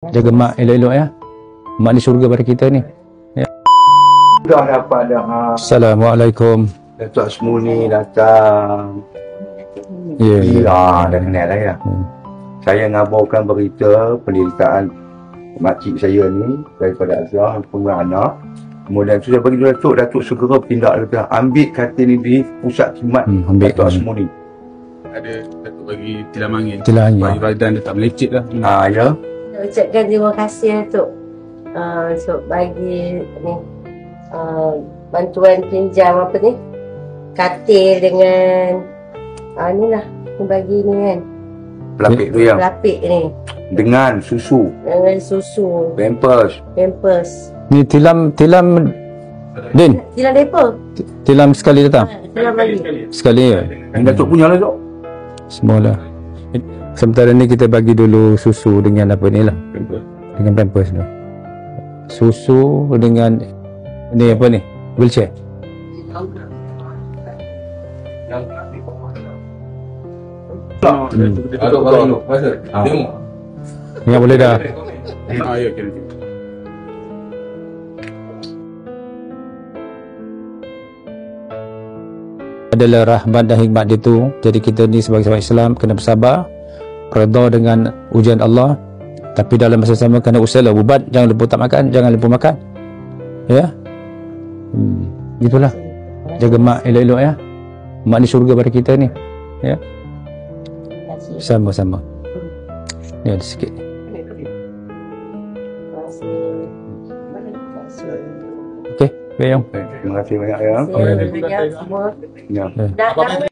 Jaga mak elok-elok ya. Mak di syurga pada kita ni. Ya. Dah dapat dah. Assalamualaikum. Datuk Asmuni datang. Ya. Ya, dah kenal lah ya. Saya ngabarkan berita pendirikan makcik saya ni daripada Azhar Pengguna Anak. Kemudian sudah bagi Datuk segera pindah lepas ambil katil ni di pusat khidmat Datuk Asmuni. Ada Datuk bagi tilam angin. Tilam angin. Bagi badan dia tak melecet lah. Ya. Ucapkan terima kasih Datuk untuk bagi ni bantuan pinjam apa ni katil dengan ni lah bagi ni kan Pelapik tu yang pelapik ni dengan susu, pampers. Ni tilam Din. Tilam depa. Tilam sekali datang. Tilam bagi. Sekali ya. Yang Datuk punya lah Datuk. Semualah. Sementara ni kita bagi dulu susu dengan apa ni lah. Dengan pampers tu. Susu dengan ni apa ni? Wheelchair. Ingat boleh dah. Ya, kira. Adalah rahmat dan hikmat dia tu. Jadi kita ni sebagai sahabat Islam kena bersabar, redha dengan ujian Allah, tapi dalam masa sama kena usaha ubat, jangan lupa tak makan, jangan lupa makan. Ya. Itulah. Jaga mak elok-elok ya. Mak ni syurga pada kita ni. Ya. Sama-sama. Ni ada sikit. Okey, bayang. Terima kasih banyak ya. Semua. Ya. Dah